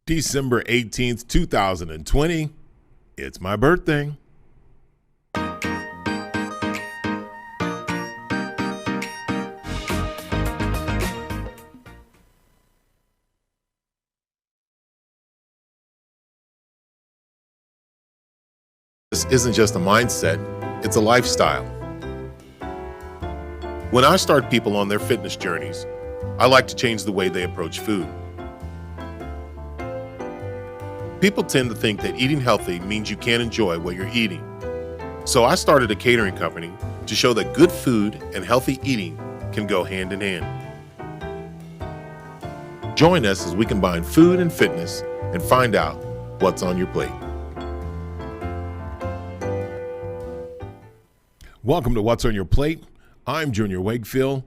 December 18th, 2020. It's my birthday. This isn't just a mindset, it's a lifestyle. When I start people on their fitness journeys, I like to change the way they approach food. People tend to think that eating healthy means you can't enjoy what you're eating. So I started a catering company to show that good food and healthy eating can go hand in hand. Join us as we combine food and fitness and find out what's on your plate. Welcome to What's on Your Plate. I'm Junior Wakefield.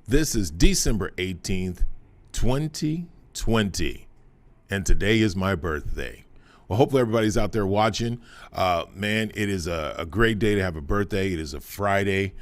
This is December 18th, 2020. And today is my birthday. Well, hopefully everybody's out there watching. Man, it is a great day to have a birthday. It is a Friday.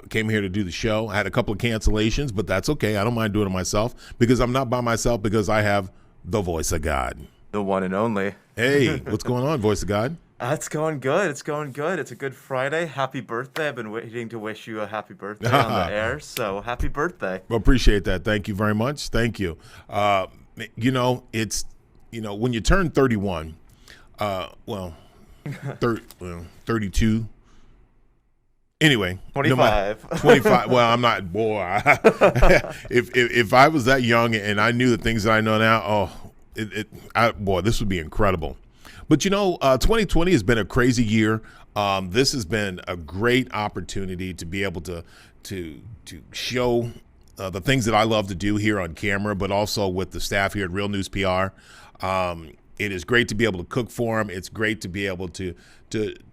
Came here to do the show. I had a couple of cancellations, but that's okay. I don't mind doing it myself because I'm not by myself because I have the voice of God. The one and only. Hey, what's going on, voice of God? It's going good. It's going good. It's a good Friday. Happy birthday. I've been waiting to wish you a happy birthday on the air, so happy birthday. Well, appreciate that. Thank you very much. Thank you. When you turn 31, 32. Anyway, 25. 25. Well, I'm not, boy. if I was that young and I knew the things that I know now, this would be incredible. But 2020 has been a crazy year. This has been a great opportunity to be able to show the things that I love to do here on camera, but also with the staff here at Real News PR. It is great to be able to cook for them. It's great to be able to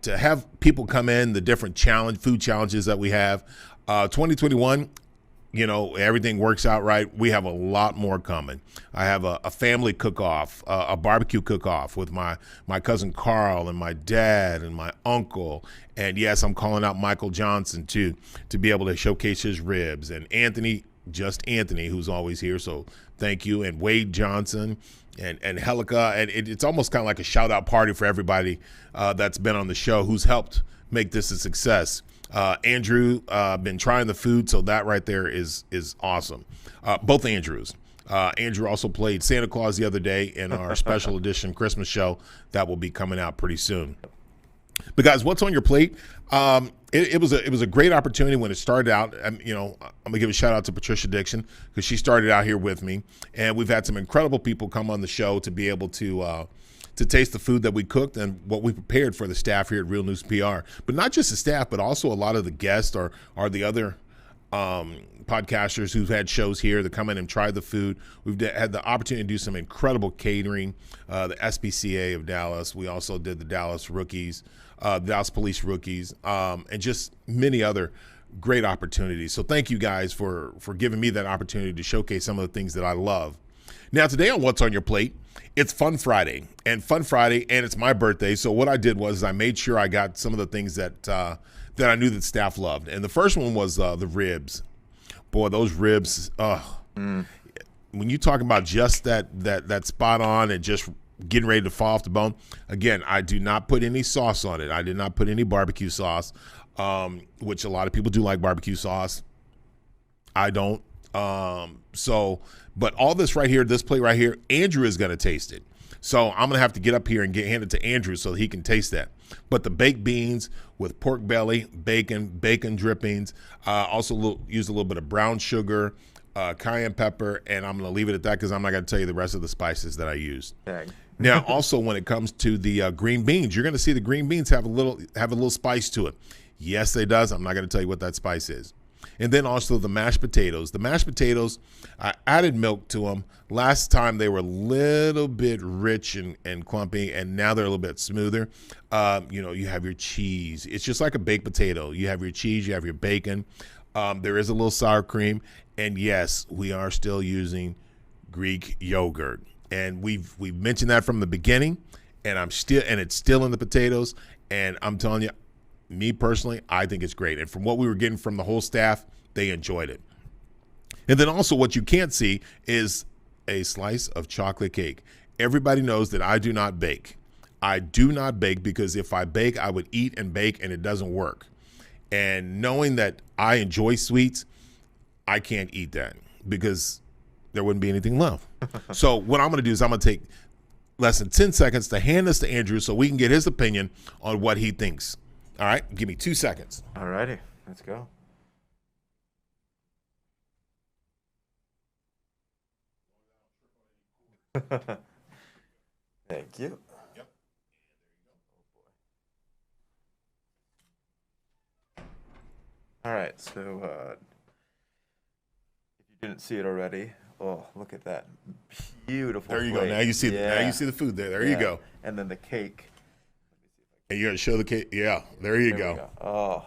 have people come in, the different food challenges that we have. 2021, everything works out right. We have a lot more coming. I have a family cook-off, a barbecue cook-off with my cousin Carl and my dad and my uncle. And yes, I'm calling out Michael Johnson too, to be able to showcase his ribs. And Anthony, who's always here. So thank you. And Wade Johnson and Helica. And it's almost kind of like a shout out party for everybody that's been on the show who's helped make this a success. Andrew, been trying the food, so that right there is awesome. Both Andrews. Andrew also played Santa Claus the other day in our special edition Christmas show that will be coming out pretty soon. But guys, what's on your plate? It was a great opportunity when it started out. I'm gonna give a shout out to Patricia Dixon because she started out here with me, and we've had some incredible people come on the show to be able to taste the food that we cooked and what we prepared for the staff here at Real News PR. But not just the staff, but also a lot of the guests or the other podcasters who've had shows here that come in and try the food. We've had the opportunity to do some incredible catering, the SPCA of Dallas. We also did the Dallas Rookies, Dallas Police Rookies, and just many other great opportunities. So thank you guys for giving me that opportunity to showcase some of the things that I love. Now today on What's on Your Plate, it's Fun Friday, and it's my birthday. So what I did was I made sure I got some of the things that I knew that staff loved. And the first one was the ribs. Boy, those ribs, when you talk about just that spot on and just getting ready to fall off the bone, again, I do not put any sauce on it. I did not put any barbecue sauce, which a lot of people do like barbecue sauce. I don't. But all this right here, this plate right here, Andrew is going to taste it. So I'm going to have to get up here and hand it to Andrew so that he can taste that. But the baked beans with pork belly, bacon drippings, also use a little bit of brown sugar, cayenne pepper, and I'm going to leave it at that because I'm not going to tell you the rest of the spices that I used. Dang. Now, also when it comes to the green beans, you're going to see the green beans have a little spice to it. Yes, they does. I'm not going to tell you what that spice is. And then also the mashed potatoes. The mashed potatoes, I added milk to them. Last time they were a little bit rich and clumpy, and now they're a little bit smoother. You have your cheese. It's just like a baked potato. You have your cheese, you have your bacon. There is a little sour cream. And yes, we are still using Greek yogurt. And we've mentioned that from the beginning, and it's still in the potatoes. And I'm telling you, me personally, I think it's great. And from what we were getting from the whole staff, they enjoyed it. And then also what you can't see is a slice of chocolate cake. Everybody knows that I do not bake. I do not bake because if I bake, I would eat and bake, and it doesn't work. And knowing that I enjoy sweets, I can't eat that because there wouldn't be anything left. So what I'm going to do is I'm going to take less than 10 seconds to hand this to Andrew so we can get his opinion on what he thinks. All right, give me 2 seconds. All righty, let's go. Thank you. Yep. All right, so if you didn't see it already, oh, look at that beautiful There you go. plate. Now you see now you see the food there. There you Yeah. go. And then the cake. And you're going to show the cake. Yeah, there you There we go. Oh,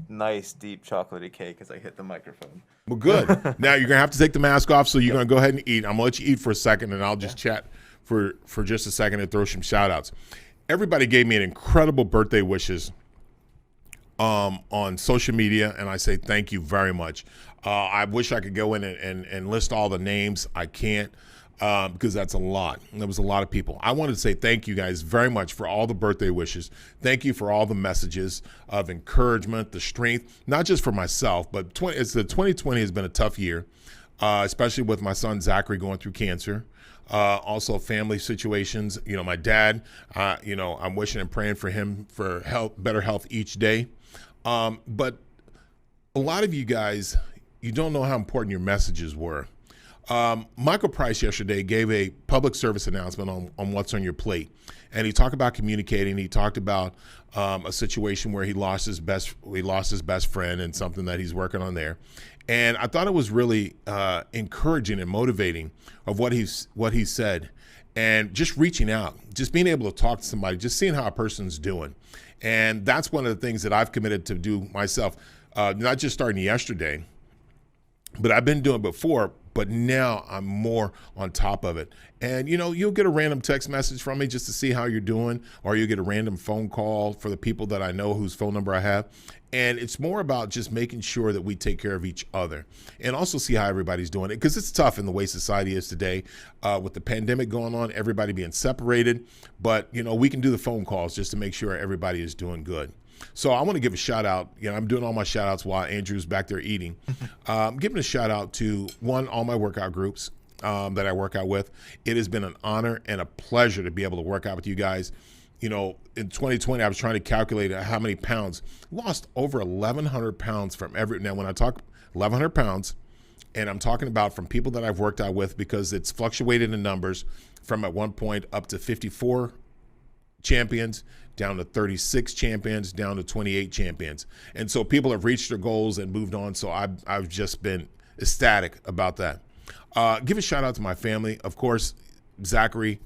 nice deep chocolatey cake as I hit the microphone. Well, good. Now you're going to have to take the mask off, so you're going to go ahead and eat. I'm going to let you eat for a second, and I'll just chat for just a second and throw some shout-outs. Everybody gave me an incredible birthday wishes on social media, and I say thank you very much. I wish I could go in and list all the names. I can't because that's a lot. There was a lot of people. I wanted to say thank you guys very much for all the birthday wishes. Thank you for all the messages of encouragement, the strength, not just for myself, but 2020 has been a tough year, especially with my son Zachary going through cancer. Also family situations. You know, my dad, I'm wishing and praying for him for better health each day. But a lot of you guys, you don't know how important your messages were. Michael Price yesterday gave a public service announcement on what's on your plate. And he talked about communicating. He talked about a situation where he lost his best friend and something that he's working on there. And I thought it was really encouraging and motivating of what he said, and just reaching out, just being able to talk to somebody, just seeing how a person's doing. And that's one of the things that I've committed to do myself, not just starting yesterday, but I've been doing before, but now I'm more on top of it. And, you'll get a random text message from me just to see how you're doing, or you'll get a random phone call for the people that I know whose phone number I have. And it's more about just making sure that we take care of each other and also see how everybody's doing it, because it's tough in the way society is today with the pandemic going on, everybody being separated. But, we can do the phone calls just to make sure everybody is doing good. So I want to give a shout out. I'm doing all my shout outs while Andrew's back there eating. I'm giving a shout out to all my workout groups that I work out with. It has been an honor and a pleasure to be able to work out with you guys. In 2020, I was trying to calculate how many pounds. Lost over 1,100 pounds from now, when I talk 1,100 pounds, and I'm talking about from people that I've worked out with, because it's fluctuated in numbers from at one point up to 54 champions, down to 36 champions, down to 28 champions. And so people have reached their goals and moved on. So I've just been ecstatic about that. Give a shout out to my family. Of course, Zachary,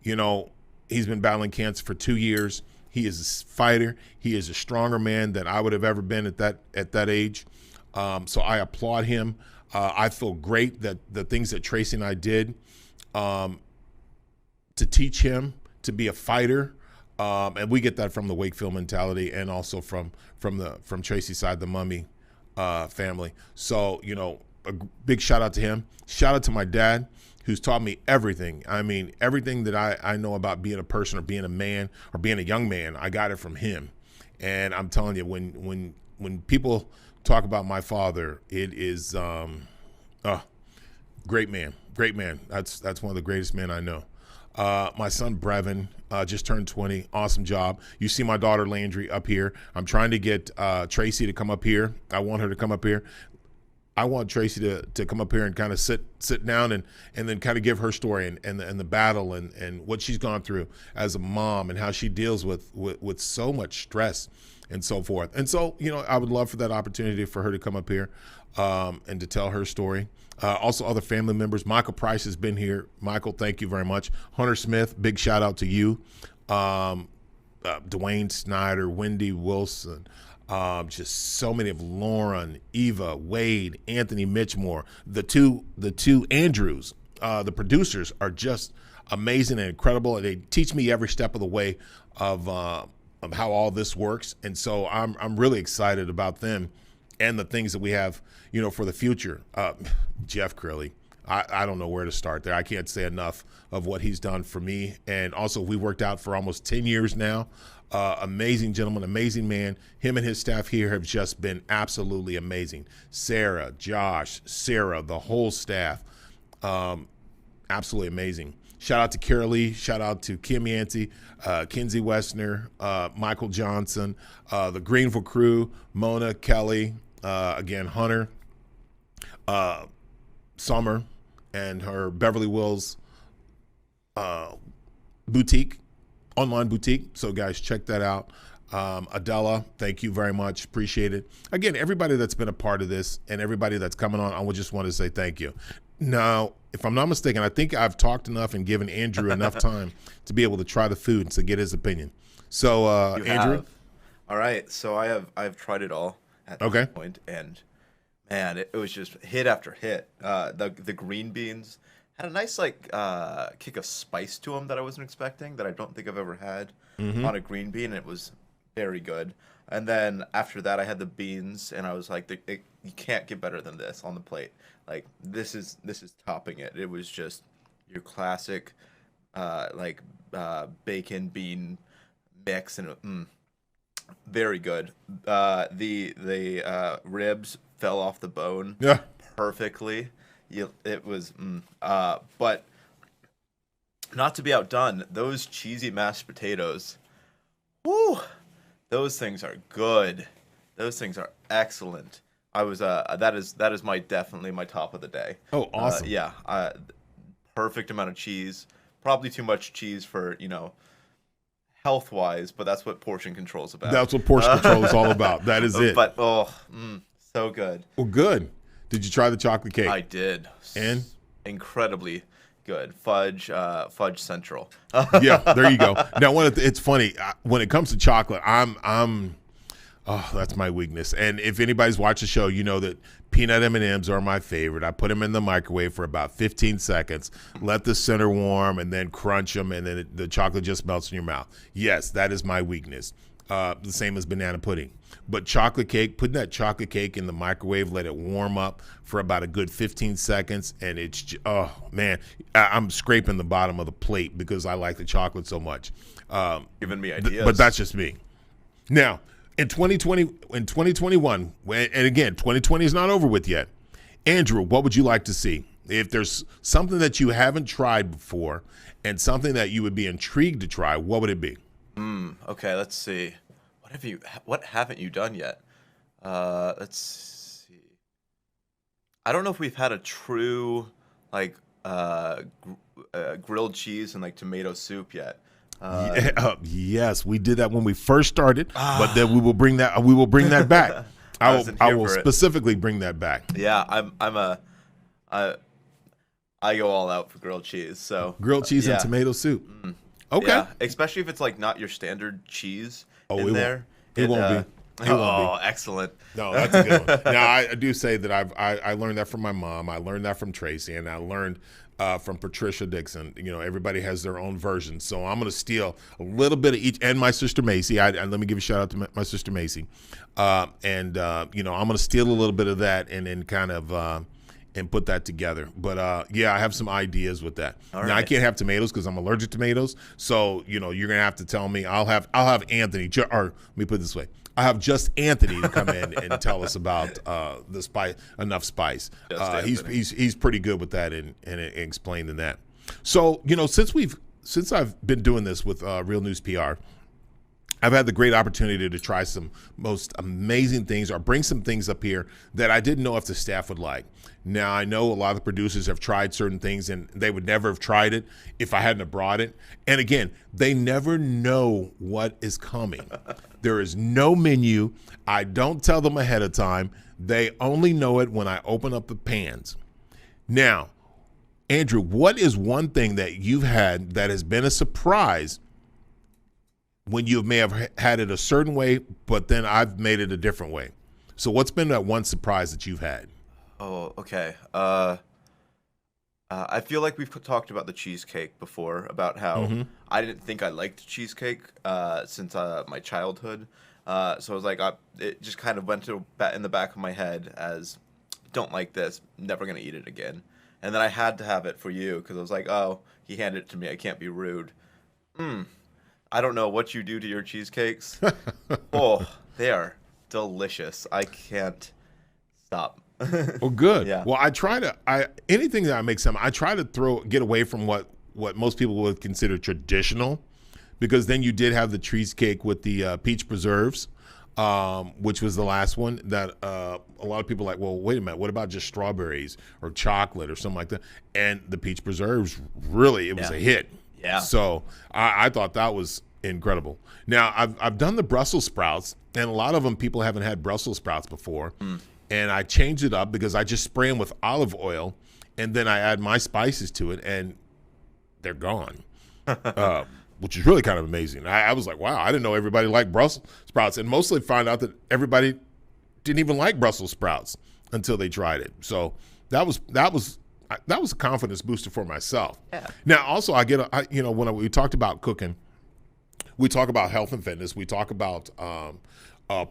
he's been battling cancer for 2 years. He is a fighter. He is a stronger man than I would have ever been at that age. So I applaud him. I feel great that the things that Tracy and I did to teach him to be a fighter, and we get that from the Wakefield mentality, and also from Tracy's side, the Mummy family. So a big shout out to him. Shout out to my dad, who's taught me everything. I mean, everything that I know about being a person or being a man or being a young man, I got it from him. And I'm telling you, when people talk about my father, it is great man. That's one of the greatest men I know. My son Brevin just turned 20. Awesome job. You see my daughter Landry up here. I'm trying to get Tracy to come up here. I want her to come up here. I want Tracy to come up here and kind of sit down and then kind of give her story and the battle and what she's gone through as a mom and how she deals with so much stress and so forth. And so, I would love for that opportunity for her to come up here and to tell her story. Also, other family members. Michael Price has been here. Michael, thank you very much. Hunter Smith, big shout out to you. Dwayne Snyder, Wendy Wilson, just so many of Lauren, Eva, Wade, Anthony Mitchmore, the two Andrews, the producers are just amazing and incredible. And they teach me every step of the way of how all this works. And so I'm really excited about them and the things that we have, for the future. Jeff Curley, I don't know where to start there. I can't say enough of what he's done for me. And also, we worked out for almost 10 years now. Amazing gentleman, amazing man. Him and his staff here have just been absolutely amazing. Sarah, Josh, Sarah, the whole staff, absolutely amazing. Shout out to Carolee. Shout out to Kim Yancey, Kinsey Westner, Michael Johnson, the Greenville crew, Mona, Kelly, again, Hunter, Summer, and her Beverly Wills boutique, online boutique. So, guys, check that out. Adela, thank you very much. Appreciate it. Again, everybody that's been a part of this and everybody that's coming on, I would just want to say thank you. Now, if I'm not mistaken, I think I've talked enough and given Andrew enough time to be able to try the food and to get his opinion. So, Andrew? Have. All right. So I've tried it all at this point, and man, it was just hit after hit. The green beans had a nice kick of spice to them that I wasn't expecting, that I don't think I've ever had on a green bean. It was very good. And then after that, I had the beans, and I was like, you can't get better than this on the plate. Like, this is topping it. It was just your classic bacon bean mix, and very good. The ribs fell off the bone perfectly. It was but not to be outdone, those cheesy mashed potatoes, whoo, those things are good. Those things are excellent. I was that is definitely my top of the day. Oh, awesome. Perfect amount of cheese. Probably too much cheese for, health wise, but that's what portion control is about. That's what portion control is all about. That is it. But so good. Well, good. Did you try the chocolate cake? I did. And incredibly good. Fudge Central. Yeah, there you go. Now, it's funny when it comes to chocolate. That's my weakness. And if anybody's watched the show, you know that peanut M&Ms are my favorite. I put them in the microwave for about 15 seconds, let the center warm, and then crunch them, and then the chocolate just melts in your mouth. Yes, that is my weakness. The same as banana pudding. But chocolate cake, putting that chocolate cake in the microwave, let it warm up for about a good 15 seconds, and it's, oh, man, I'm scraping the bottom of the plate because I like the chocolate so much. Giving me ideas. But that's just me. Now, in 2021, and again, 2020 is not over with yet. Andrew, what would you like to see? If there's something that you haven't tried before and something that you would be intrigued to try, what would it be? Okay, let's see. What haven't you done yet? Let's see. I don't know if we've had a true grilled cheese and tomato soup yet. Yes, we did that when we first started, but then we will bring that back. I will specifically bring that back. Yeah, I go all out for grilled cheese. So grilled cheese and tomato soup. Okay. Yeah, especially if it's not your standard cheese in there. It won't be. Excellent. No, that's a good one. Now, I do say that I learned that from my mom. I learned that from Tracy, and I learned from Patricia Dixon. Everybody has their own version. So I'm going to steal a little bit of each, and my sister Macy. Let me give a shout out to my sister Macy. I'm going to steal a little bit of that and then kind of and put that together. But I have some ideas with that. Now, I can't have tomatoes because I'm allergic to tomatoes. So you're going to have to tell me. I'll have Anthony. Or let me put it this way. I have just Anthony to come in and tell us about the spice. Enough spice. He's pretty good with that and explaining that. So since I've been doing this with Real News PR, I've had the great opportunity to try some most amazing things or bring some things up here that I didn't know if the staff would like. Now, I know a lot of the producers have tried certain things and they would never have tried it if I hadn't have brought it. And again, they never know what is coming. There is no menu. I don't tell them ahead of time. They only know it when I open up the pans. Now, Andrew, what is one thing that you've had that has been a surprise when you may have had it a certain way, but then I've made it a different way? So what's been that one surprise that you've had? Oh, okay. I feel like we've talked about the cheesecake before, about how I didn't think I liked cheesecake since my childhood. So I was like, it just kind of went in the back of my head as, don't like this, never going to eat it again. and then I had to have it for you because I was like, oh, he handed it to me. I can't be rude. I don't know what you do to your cheesecakes. Oh, they are delicious. I can't stop. Well, good. Yeah. Well, anything that I make some, I try to get away from what most people would consider traditional, because then you did have the cheesecake with the peach preserves, which was the last one that a lot of people are like, well, wait a minute, what about just strawberries or chocolate or something like that? And the peach preserves, really, it was a hit. Yeah. So I thought that was incredible. Now, I've done the Brussels sprouts, and a lot of them, people haven't had Brussels sprouts before. And I changed it up because I just spray them with olive oil, and then I add my spices to it, and they're gone, which is really kind of amazing. I was like, wow, I didn't know everybody liked Brussels sprouts, and mostly found out that everybody didn't even like Brussels sprouts until they tried it. So that was a confidence booster for myself. Yeah. Now, also, when we talked about cooking, we talk about health and fitness. We talk about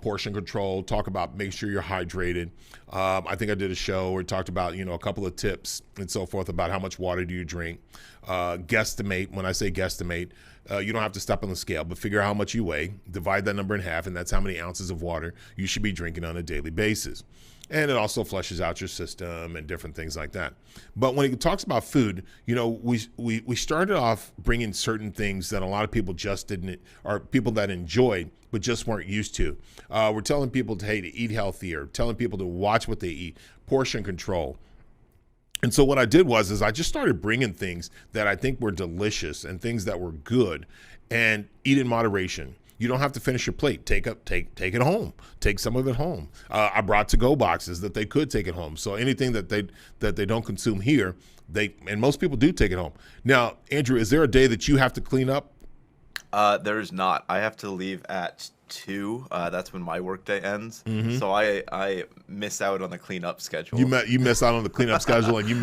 portion control, talk about make sure you're hydrated. I think I did a show where we talked about, a couple of tips and so forth about how much water do you drink. Guesstimate. When I say guesstimate, you don't have to step on the scale, but figure out how much you weigh, divide that number in half, and that's how many ounces of water you should be drinking on a daily basis. And it also flushes out your system and different things like that. But when it talks about food, we started off bringing certain things that a lot of people just didn't, or people that enjoyed but just weren't used to. We're telling people to eat healthier, telling people to watch what they eat, portion control. And so what I did was I just started bringing things that I think were delicious and things that were good, and eat in moderation. You don't have to finish your plate. Take it home. Take some of it home. I brought to-go boxes that they could take it home. So anything that they don't consume here, and most people do take it home. Now, Andrew, is there a day that you have to clean up? There is not. I have to leave at 2. That's when my workday ends. So I miss out on the cleanup schedule. You miss out on the cleanup schedule, and you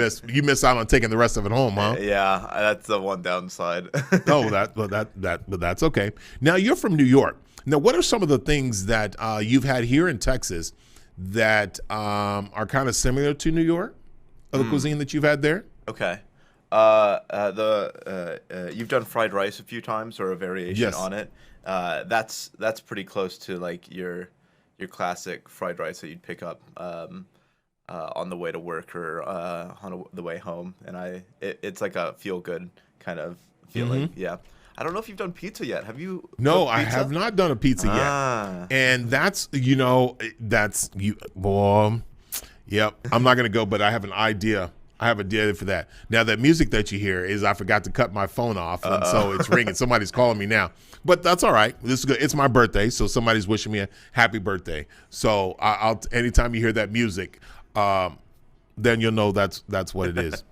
miss out on taking the rest of it home, huh? Yeah, that's the one downside. Oh, but that's okay. Now, you're from New York. Now, what are some of the things that you've had here in Texas that are kind of similar to New York, or the cuisine that you've had there? Okay. You've done fried rice a few times, or a variation on it. That's pretty close to like your classic fried rice that you'd pick up on the way to work or the way home, and it's like a feel good kind of feeling. Yeah. I don't know if you've done pizza yet. Have you? No, I have not done a pizza yet. And that's you. Boy, yep. I'm not gonna go, but I have an idea. I have a idea for that. Now, that music that you hear is I forgot to cut my phone off, and so it's ringing. Somebody's calling me now. But that's all right. This is good. It's my birthday, so somebody's wishing me a happy birthday. So I'll anytime you hear that music, then you'll know that's what it is.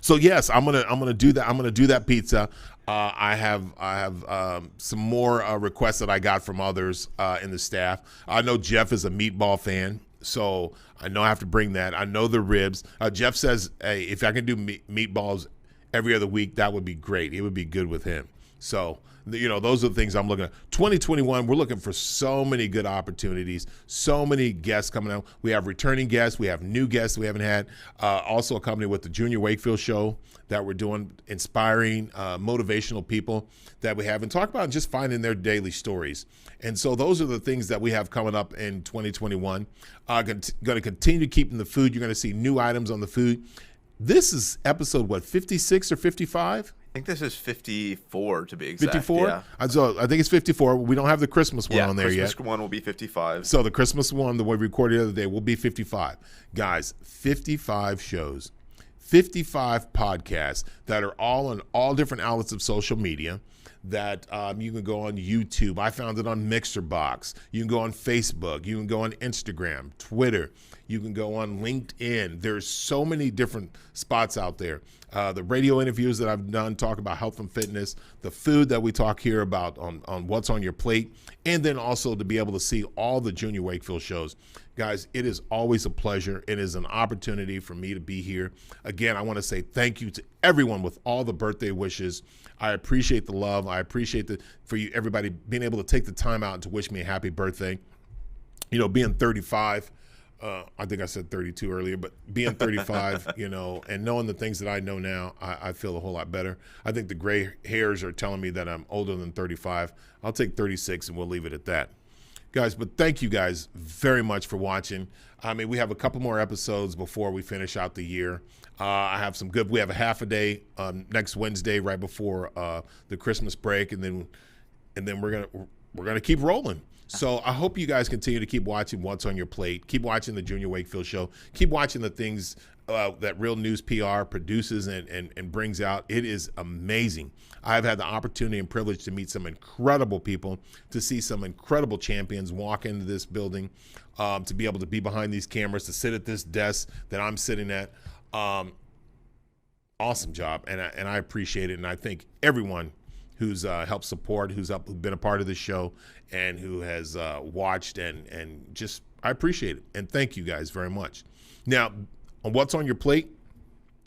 So yes, I'm gonna do that. I'm gonna do that pizza. I have some more requests that I got from others in the staff. I know Jeff is a meatball fan, so I know I have to bring that. I know the ribs. Jeff says, hey, if I can do meatballs every other week, that would be great. It would be good with him. So, those are the things I'm looking at. 2021, we're looking for so many good opportunities, so many guests coming out. We have returning guests. We have new guests we haven't had. Also a company with the Junior Wakefield Show that we're doing, inspiring, motivational people that we have, and talk about just finding their daily stories. And so those are the things that we have coming up in 2021. Going to continue keeping the food. You're going to see new items on the food. This is episode, 56 or 55? I think this is 54 to be exact. 54? Yeah. So I think it's 54. We don't have the Christmas one on there yet. Christmas one will be 55. So the Christmas one, the one we recorded the other day, will be 55. Guys, 55 shows, 55 podcasts that are all on all different outlets of social media. That you can go on YouTube. I found it on Mixerbox. You can go on Facebook. You can go on Instagram, Twitter. You can go on LinkedIn. There's so many different spots out there. The radio interviews that I've done talk about health and fitness, the food that we talk here about on what's on your plate, and then also to be able to see all the Junior Wakefield shows. Guys, it is always a pleasure. It is an opportunity for me to be here. Again, I want to say thank you to everyone with all the birthday wishes. I appreciate the love. I appreciate everybody being able to take the time out to wish me a happy birthday. Being 35, I think I said 32 earlier, but being 35, you know, and knowing the things that I know now, I feel a whole lot better. I think the gray hairs are telling me that I'm older than 35. I'll take 36 and we'll leave it at that. Guys, but thank you guys very much for watching. I mean, we have a couple more episodes before we finish out the year. I have some good, we have a half a day next Wednesday right before the Christmas break, and then we're gonna keep rolling. So I hope you guys continue to keep watching What's on Your Plate. Keep watching the Junior Wakefield Show. Keep watching the things that Real News PR produces and brings out. It is amazing. I've had the opportunity and privilege to meet some incredible people, to see some incredible champions walk into this building, to be able to be behind these cameras, to sit at this desk that I'm sitting at. Awesome job, and I appreciate it, and I thank everyone who's helped support, who's been a part of this show, and who has watched, and just, I appreciate it. And thank you guys very much. Now, on What's on Your Plate,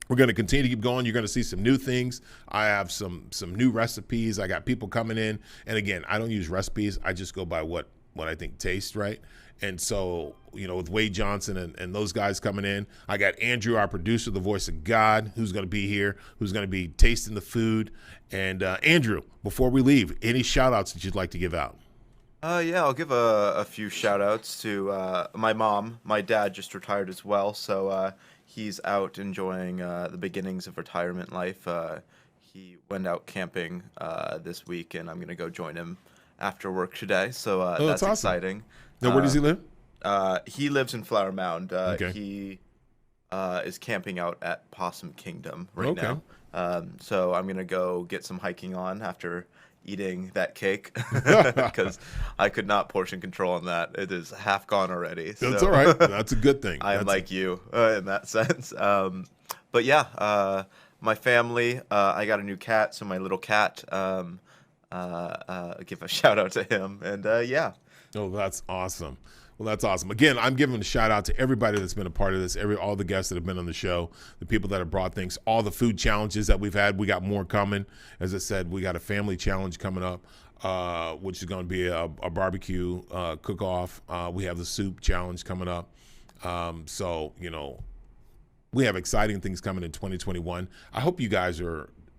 we're going to continue to keep going. You're going to see some new things. I have some new recipes. I got people coming in. And again, I don't use recipes. I just go by what I think tastes right. And so, you know, with Wade Johnson and those guys coming in, I got Andrew, our producer, the voice of God, who's going to be here, who's going to be tasting the food. And Andrew, before we leave, any shout outs that you'd like to give out? Yeah, I'll give a few shout outs to my mom. My dad just retired as well, so he's out enjoying the beginnings of retirement life. He went out camping this week, and I'm going to go join him after work today, so that's awesome. Exciting. Now, where does he live? He lives in Flower Mound. Okay. He is camping out at Possum Kingdom right now. So I'm going to go get some hiking on after eating that cake because I could not portion control on that. It is half gone already. That's all right. That's a good thing. I'm like you in that sense. But yeah, my family, I got a new cat, so my little cat, give a shout out to him. And yeah. Oh, that's awesome. Well, that's awesome. Again, I'm giving a shout out to everybody that's been a part of this, all the guests that have been on the show, the people that have brought things, all the food challenges that we've had. We got more coming. As I said, we got a family challenge coming up, which is going to be a barbecue cook-off. We have the soup challenge coming up. So, you know, we have exciting things coming in 2021. I hope you guys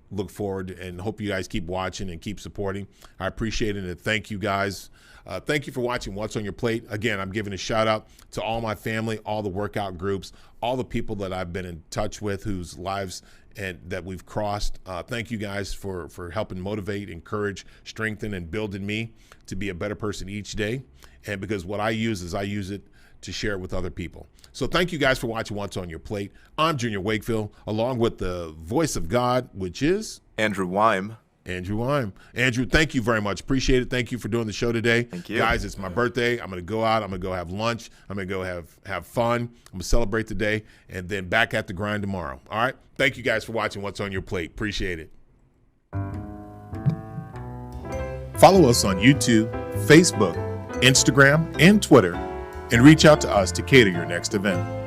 look forward and hope you guys keep watching and keep supporting. I appreciate it, and thank you guys. Thank you for watching What's on Your Plate. Again, I'm giving a shout out to all my family, all the workout groups, all the people that I've been in touch with, whose lives and that we've crossed. Thank you guys for helping motivate, encourage, strengthen, and build in me to be a better person each day. And because what I use it to share it with other people. So thank you guys for watching What's on Your Plate. I'm Junior Wakefield, along with the voice of God, which is Andrew Wyme. Andrew, thank you very much. Appreciate it. Thank you for doing the show today. Thank you. Guys, it's my birthday. I'm going to go out. I'm going to go have lunch. I'm going to go have fun. I'm going to celebrate today, and then back at the grind tomorrow. All right? Thank you guys for watching What's on Your Plate. Appreciate it. Follow us on YouTube, Facebook, Instagram, and Twitter, and reach out to us to cater your next event.